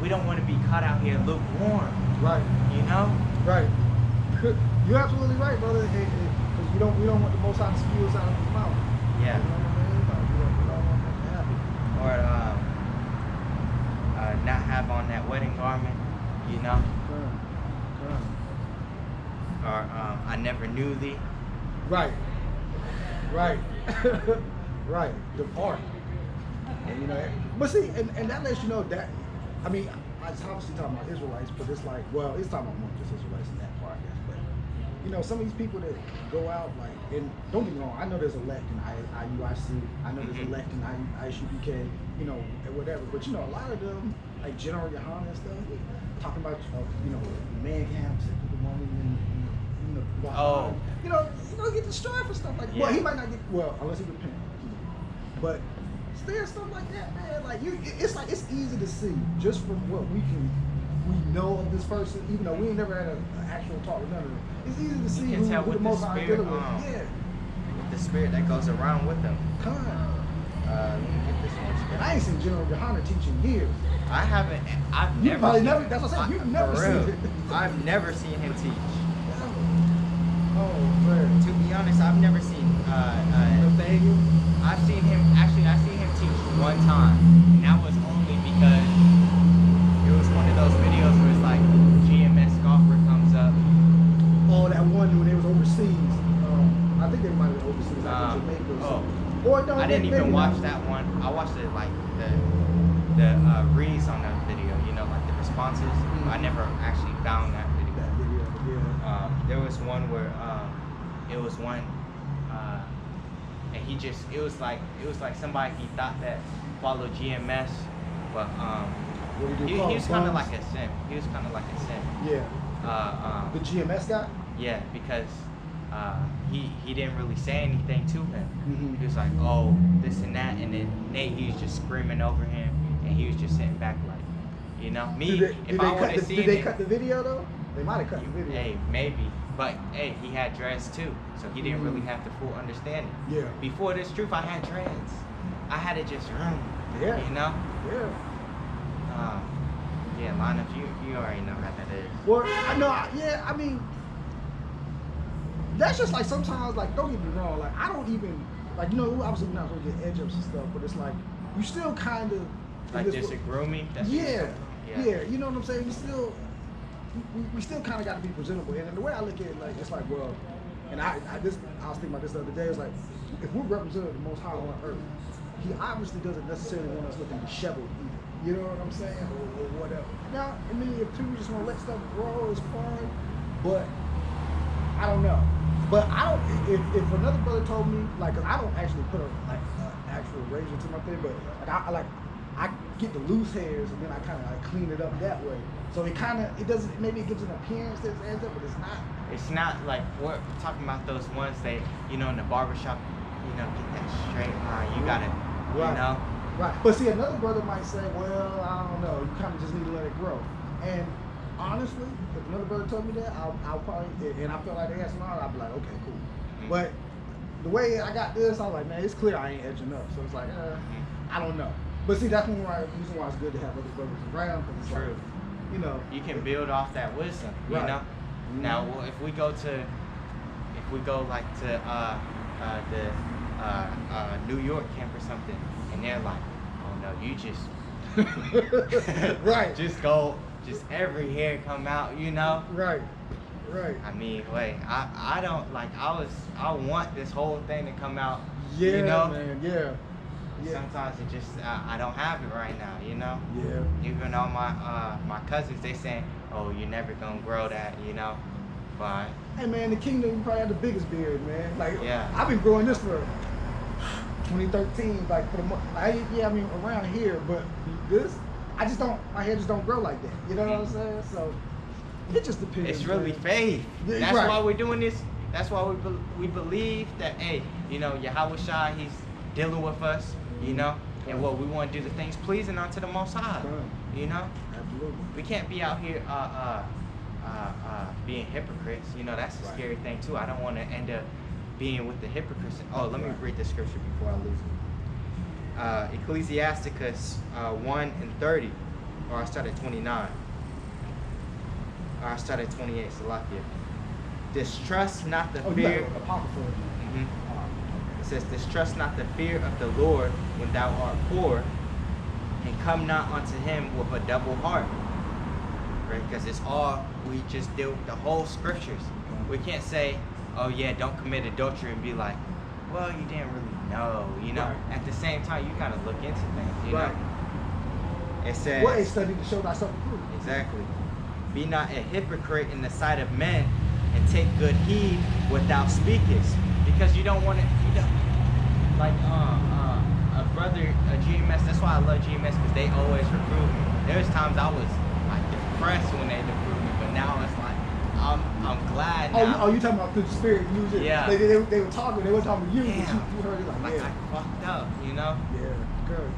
we don't want to be caught out here lukewarm. Right. You know. Right. You're absolutely right, brother. Because we don't want the Most High to spew us out of his mouth. Yeah. You know what I mean? Like, we don't want that to happen. Or not have on that wedding garment. You know. Or I never knew thee. Right. Right. Right. Depart. And you know, but see, and that lets you know that, I mean, it's obviously talking about Israelites, but it's like, well, it's talking about more than just Israelites in that part, I guess. But you know, some of these people that go out, like, and don't get me wrong, I know there's elect in IUIC, I know there's elect in ISUBK, you know, and whatever. But you know, a lot of them, like General Yahawah and stuff, talking about, you know, man camps and the woman and you know, get destroyed for stuff like that. Yeah. Well, he might not get, well, unless he repent. But still stuff like that, man. Like it's easy to see just from what we know of this person, even though we ain't never had an actual talk with none of them. It's easy to see who the Most High is dealing with. Yeah. With the spirit that goes around with them. Come on. Let me get this one. And I ain't seen General Yahawah teaching years. I haven't. I've never. That's what I'm saying. You've never seen it. I've never seen him teach. Oh man. To be honest, I've never seen Nathaniel. I've seen him teach one time, and that was only because it was one of those videos where it's like GMS scoffer comes up. Oh, that one when they was overseas. I think they might have been overseas, like in Jamaica or something. Or no, I didn't even watch that one. I watched it like the reads on the video, you know, like the responses. I never actually found that video. There was one where it was one and it was like somebody he thought that followed GMS, but he was kind of like a simp. He was kind of like a simp. Yeah. The GMS guy? Yeah, because he didn't really say anything to him. He was like, oh, this and that, and then Nate, he was just screaming over him, and he was just sitting back like, you know, me. Did they cut the video though? They might have cut the video. Hey, maybe. But hey, he had dreads too, so he didn't really have the full understanding. Yeah. Before this truth, I had dreads. I had it just yeah. You know? Yeah. Yeah, Linus, you already know how that is. Well, I know. Yeah, I mean, that's just like sometimes, like, don't get me wrong, like I don't even like, you know, obviously we're not gonna get edge ups and stuff, but it's like you still kind of like disagree me. Yeah. You know what I'm saying? We still kind of got to be presentable, and the way I look at it, like it's like, well, and I was thinking about this the other day. It's like if we're representing the Most High on earth, He obviously doesn't necessarily want us looking disheveled either. You know what I'm saying, or whatever. Now, I mean, if people just want to let stuff grow, it's fine. But I don't know. But I don't. If another brother told me, like, 'cause I don't actually put actual razor to my thing, but like I get the loose hairs and then I kind of like clean it up that way. So it doesn't, maybe it gives an appearance that it ends up, but it's not. It's not like, we're talking about those ones that, you know, in the barbershop, you know, get that straight line. You got it, right. You know? Right. But see, another brother might say, well, I don't know, you kind of just need to let it grow. And honestly, if another brother told me that, I'll probably, and I feel like they had some knowledge, I'll be like, okay, cool. But the way I got this, I was like, man, it's clear I ain't edging up. So it's like, I don't know. But see, that's the reason why it's good to have other brothers around, because it's true. Like, you know, you can build off that wisdom, you know. Now, well, if we go like to the New York camp or something, and they're like, oh no, you just right, just every hair come out, you know. Right. I mean, wait, I don't like. I want this whole thing to come out. Yeah, you know? Man. Yeah. Sometimes it just I don't have it right now, you know. Yeah. Even all my cousins, they saying, "Oh, you're never gonna grow that," you know. But hey, man, the kingdom probably had the biggest beard, man. Like, yeah. I've been growing this for 2013, like for the month. I mean around here, but this, I just don't. My hair just don't grow like that. You know what I'm saying? So it just depends. It's really faith. Yeah, that's right. why we're doing this. That's why we believe that, hey, you know, Yahawashi, he's dealing with us. You know, and what we want to do the things pleasing unto the Most High. You know, absolutely. We can't be out here being hypocrites. You know, that's a scary thing too. I don't want to end up being with the hypocrites. Oh, let me read the scripture before I lose it. Ecclesiasticus 1:30. or I start at 29. Or I start at 28, Salakia. Distrust not the fear. It says, distrust not the fear of the Lord when thou art poor, and come not unto him with a double heart. Right? Because it's all, we just deal with the whole scriptures. We can't say, oh yeah, don't commit adultery and be like, well, you didn't really know, you know. Right. At the same time, you gotta look into things, you know. It says, what a study to show thyself approved. Exactly. Be not a hypocrite in the sight of men, and take good heed what thou speakest, because you don't want to, you know, like a brother, a GMS. That's why I love GMS, because they always recruit me. There's times I was like depressed when they recruit me, but now it's like I'm glad now. Oh, you talking about through the spirit music? Yeah. They were talking. They were talking to you. Yeah. But you heard it like I fucked up, you know. Yeah. Good.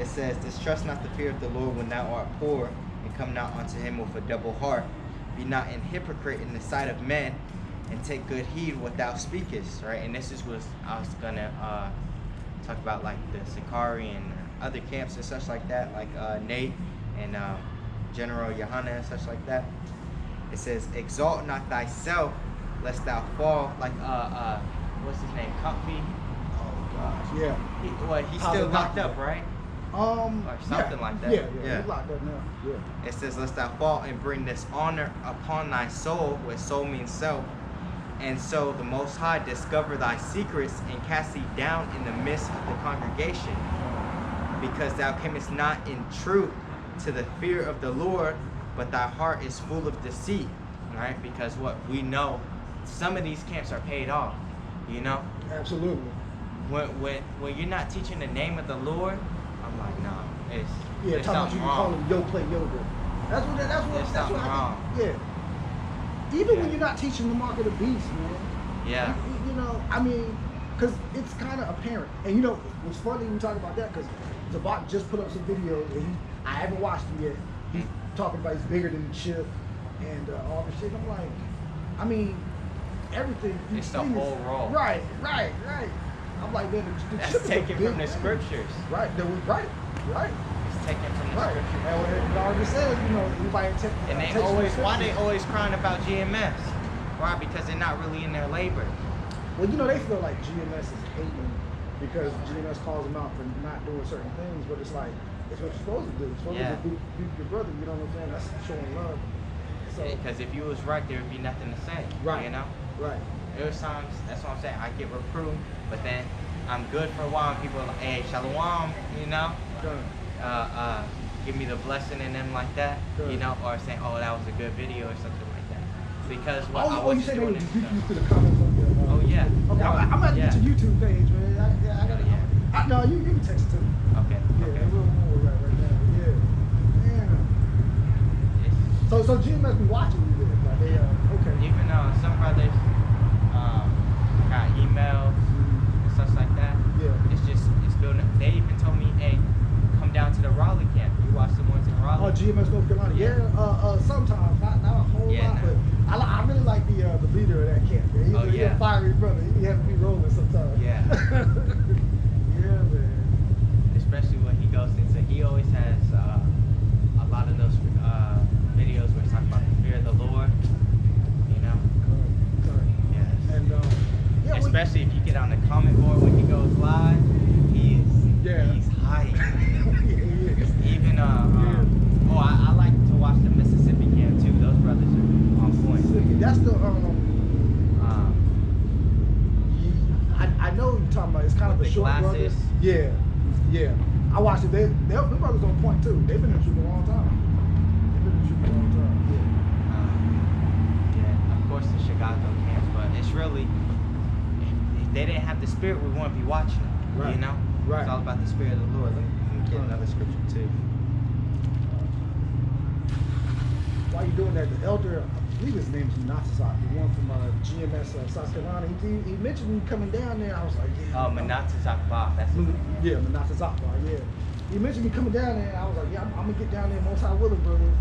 It says, distrust not the fear of the Lord when thou art poor, and come not unto him with a double heart. Be not an hypocrite in the sight of men, and take good heed what thou speakest. Right, and this is what I was gonna talk about, like the Sakari and other camps and such like that, like Nate and General Yohana and such like that. It says, exalt not thyself, lest thou fall. Like what's his name, Comfy? Oh gosh, yeah. He's still locked up, right? Or something like that. Yeah. He's locked up now. Yeah. It says, lest thou fall and bring dishonor upon thy soul, where soul means self. And so the Most High discover thy secrets and cast thee down in the midst of the congregation, because thou camest not in truth to the fear of the Lord, but thy heart is full of deceit. Right? Because what we know, some of these camps are paid off. You know. Absolutely. When you're not teaching the name of the Lord, I'm like, no, there's something wrong. Call them play yoga. That's what wrong. Even when you're not teaching the mark of the beast, man. Yeah. You know, I mean, because it's kind of apparent. And you know, it's funny when we talk about that, because Zabak just put up some videos, and I haven't watched them yet. He's talking about he's bigger than Chip and all this shit. I'm like, I mean, everything. It's the whole role. Right. I'm like, man, that's taken from the scriptures. Right. It's taken from the scriptures. And it already says, you know, anybody and they always, why they always crying about GMS? Why? Because they're not really in their labor. Well, you know, they feel like GMS is hating because GMS calls them out for not doing certain things, but it's like, it's what you're supposed to do. You're supposed to do your brother, you know what I'm saying? That's showing love. So, because if you was right, there would be nothing to say. Right. You know? Right. There was times, that's what I'm saying, I get reproved, but then I'm good for a while, and people are like, hey, shalom, you know? Give me the blessing in them like that, you know, or saying, oh, that was a good video or something like that. Because what I was doing is to the comments on your, oh yeah. Okay, I'm gonna get your YouTube page, man. I gotta. No, you can text it to me. Okay. Yeah, okay. We'll right now. Yeah. Damn. So GMS be watching you there, like they okay. Even some brothers got emails and stuff like that. Yeah. It's building. They even told me, hey, come down to the Raleigh camp. You watch the ones in Raleigh. Oh, GMS North Carolina. Yeah. Sometimes, not a whole lot, but I really like the leader of that camp. Man. He's a fiery brother. He has to be rolling sometimes. Yeah. Yeah, man. Especially when he goes into, he always has a lot of those videos where he's talking about the fear of the Lord. You know. Correct. Yes. And especially if you get on the comment board when he goes live, he's hype. Even I like to watch the Mississippi camp too. Those brothers are on point. That's the I know what you're talking about. It's kind of a short brother. Yeah. I watched it. Them brothers on point too. They've been in the truth a long time. Yeah. Of course the Chicago camps, but it's really, if they didn't have the spirit, we wouldn't be watching it. Right. You know. Right. It's all about the spirit of the Lord. Let me get another scripture too. While you're doing that, the elder, I believe his name's Menatazak, the one from GMS South Carolina. He mentioned me coming down there. I was like, yeah. Oh, Menatazak Bob. That's his name. Yeah, Menatazak Bob. Yeah. He mentioned me coming down there. I was like, yeah, I'm gonna get down there. Most High willing, brother.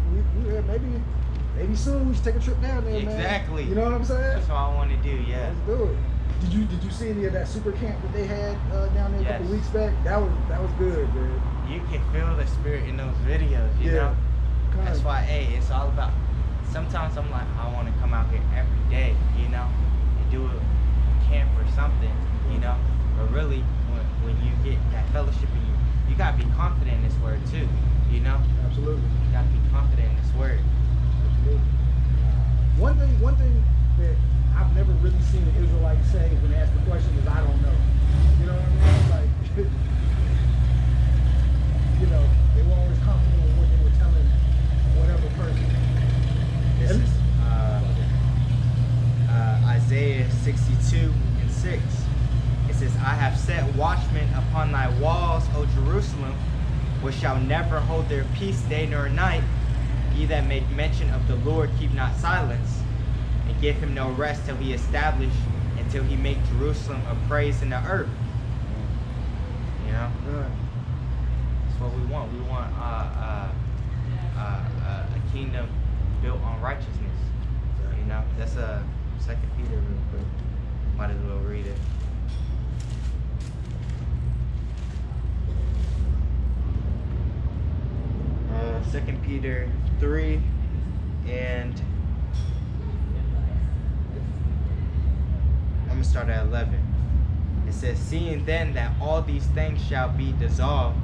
Maybe soon we should take a trip down there, man. Exactly. You know what I'm saying? That's what I want to do. Yeah. Let's do it. Did you see any of that super camp that they had down there a couple weeks back? That was good, man. you can feel the spirit in those videos, you know? That's why, hey, it's all about, sometimes I'm like, I want to come out here every day, you know, and do a camp or something, you know? But really, when you get that fellowship in you got to be confident in this word too, you know? Absolutely. You got to be confident in this word. Absolutely. One thing that I've never really seen an Israelite say when asked the question is, I don't know. You know what I mean? Like, you know, they were always confident in what they were telling whatever person. This is Isaiah 62:6. It says, I have set watchmen upon thy walls, O Jerusalem, which shall never hold their peace day nor night. Ye that make mention of the Lord, keep not silence, and give him no rest till he establish, until he make Jerusalem a praise in the earth. You know? That's what we want. We want a kingdom built on righteousness. You know? That's a 2 Peter real quick. Might as well read it. Second Peter 3 and I'm gonna start at 11. It says, seeing then that all these things shall be dissolved,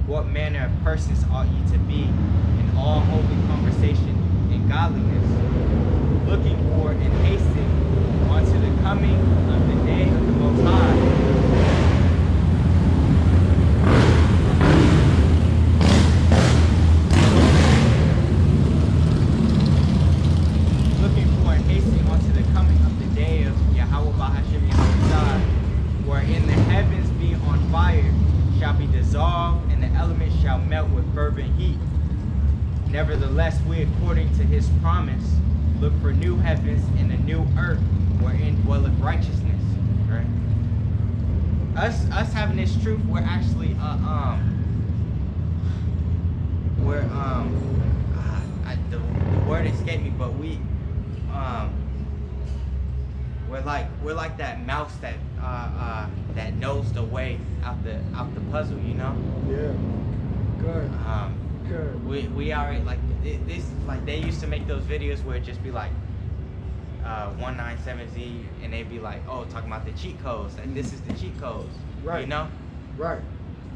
what manner of persons ought ye to be in all holy conversation and godliness, looking for and hasting unto the coming of the day of the Most High, wherein the heavens being on fire shall be dissolved, and the elements shall melt with fervent heat. Nevertheless, we, according to his promise, look for new heavens and a new earth, wherein dwelleth righteousness. Right? Us having this truth, we're actually the word escaped me, but we're like that mouse that that knows the way out the puzzle, you know? Yeah. Good. Good. We already like this, like they used to make those videos where it just be like 197Z, and they'd be like, oh, talking about the cheat codes, and this is the cheat codes. Right. You know? Right.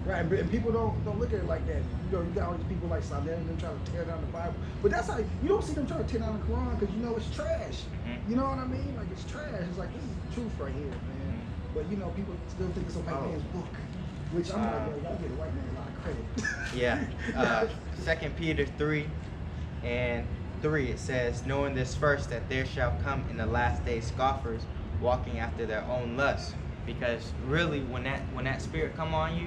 Right. And people don't look at it like that. You know, you got all these people like Saleh and them trying to tear down the Bible. But that's how you don't see them trying to tear down the Quran, because you know it's trash. You know what I mean? Like, it's trash. It's like, this is the truth right here, man. But you know, people still think it's a white man's book, which I'm like, yo, y'all get a white man a lot of credit. Yeah. 2 Peter 3 and 3, it says, knowing this first, that there shall come in the last days scoffers, walking after their own lusts. Because really, when that spirit come on you,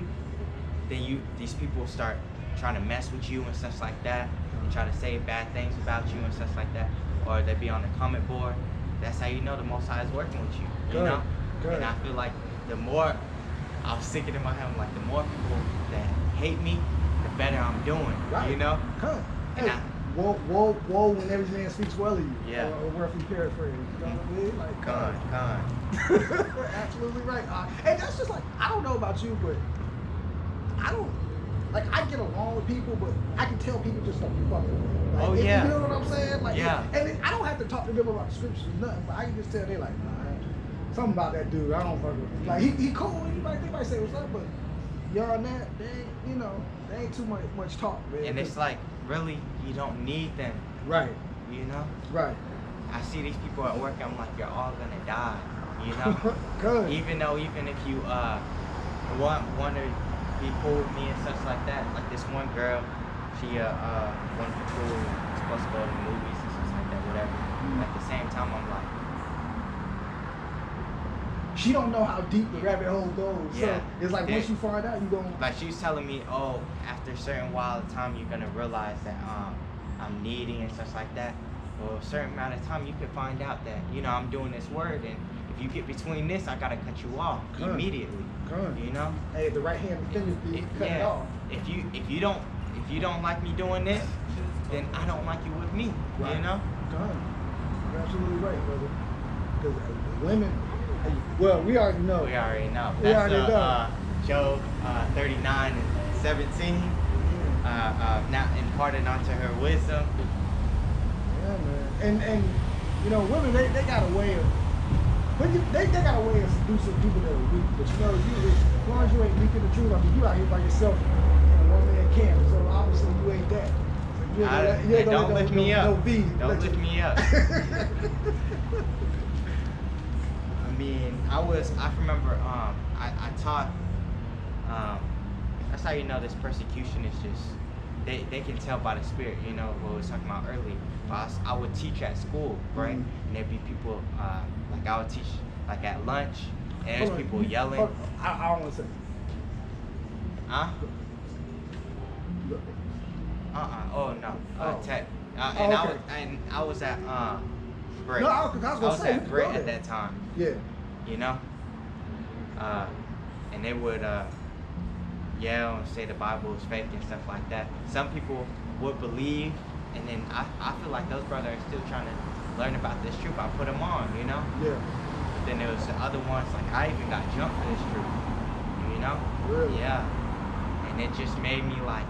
then these people start trying to mess with you and stuff like that, and try to say bad things about you and stuff like that, or they be on the comment board. That's how you know the Most High is working with you. You know? Good. And I feel like the more, I was thinking in my head, like, the more people that hate me, the better I'm doing. Right. You know? Good. Hey, woe when every man speaks well of you. Yeah. Or roughly paraphrase. You know what I mean? Like, con. Absolutely right. And that's just like, I don't know about you, but I don't, like, I get along with people, but I can tell people just don't be fucking. Like, you know what I'm saying? Like, yeah. And I don't have to talk to them about the scriptures or nothing, but I can just tell they like, nah, something about that dude, I don't fuck with him. Like, he cool, they might say what's up, but y'all that, they ain't, you know, they ain't too much talk, man. And it's like, really, you don't need them. Right. You know? Right. I see these people at work, I'm like, you're all gonna die. You know? Good. Even if you want to be cool with me and stuff like that. Like this one girl, she one of the people supposed to go to the movies and stuff like that, whatever. At the same time, I'm like, she don't know how deep the rabbit hole goes. Yeah. So it's like, once you find out, you gonna, like, she was telling me, oh, after a certain while of time, you're gonna realize that I'm needy and stuff like that. Well, a certain amount of time, you can find out that, you know, I'm doing this word, and if you get between this, I gotta cut you off immediately. You know? Hey, the right hand finger be cut it off. If you don't like me doing this, then I don't like you with me. Right. You know? You're absolutely right, brother. Because women, well, we already know. We already know. We already know. Job 39 and 17. Not imparted onto her wisdom. Yeah, man. And you know, women they got a way of, they got a way of seducing people that are weak. But you know, as long as you ain't leaking the truth, I mean, you out here by yourself in a one-man camp. So obviously you ain't that. So don't lift me up. Don't lift me up. I mean, I remember I taught. That's how you know this persecution is just. They can tell by the spirit, you know, what we was talking about earlier. I would teach at school, right? And there'd be people, like I would teach like at lunch, and there's people yelling. I don't want to say. Huh? Oh no. Tech. And okay. I was at Brett. No, I was at Brett at that time. Yeah. You know. And they would yell and say the Bible is fake and stuff like that. Some people would believe, and then I feel like those brothers are still trying to learn about this truth. I put them on, you know? Yeah. But then there was the other ones, like I even got jumped for this truth, you know? Really? Yeah. And it just made me like,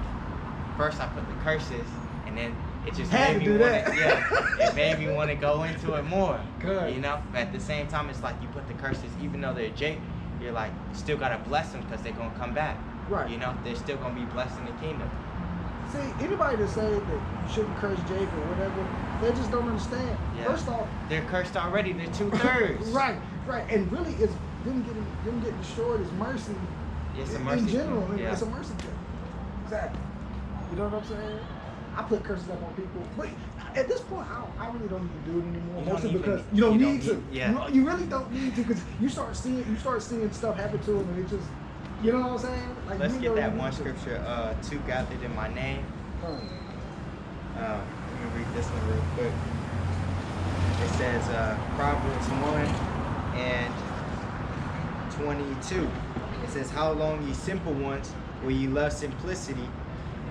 first I put the curses, and then it just made me want to, it made me want to go into it more. Good. You know? But at the same time, it's like you put the curses, even though they're Jake, you're like, you still got to bless them because they're going to come back. Right. You know, they're still gonna be blessed in the kingdom. See, anybody that say that you shouldn't curse Jake or whatever, they just don't understand. Yeah. First off, they're cursed already. They're 2/3. Right. And really, it's them getting destroyed is mercy. It's a mercy in general. thing. Yeah. It's a mercy thing. Exactly. You know what I'm saying? I put curses up on people, but at this point, I really don't even do it anymore. Mostly because you don't need to. Yeah. You really don't need to, because you start seeing stuff happen to them, and it just. You know what I'm saying? Like, let's get that one scripture, two gathered in my name. Let me read this one real quick. It says Proverbs 1 and 22. It says, how long, ye simple ones, will ye love simplicity,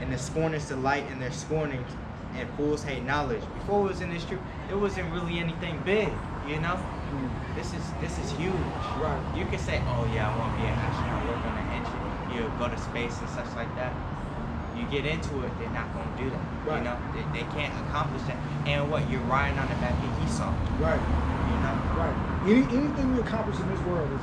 and the scorners delight in their scornings, and fools hate knowledge. Before it was in this truth, it wasn't really anything big, you know? This is huge. Right. You can say, oh yeah, I want to be an astronaut, work on an engine, you go to space and such like that. You get into it, they're not going to do that. Right. You know, they can't accomplish that. And what, you're riding on the back of Esau. Right. You know? Right. Anything we accomplish in this world is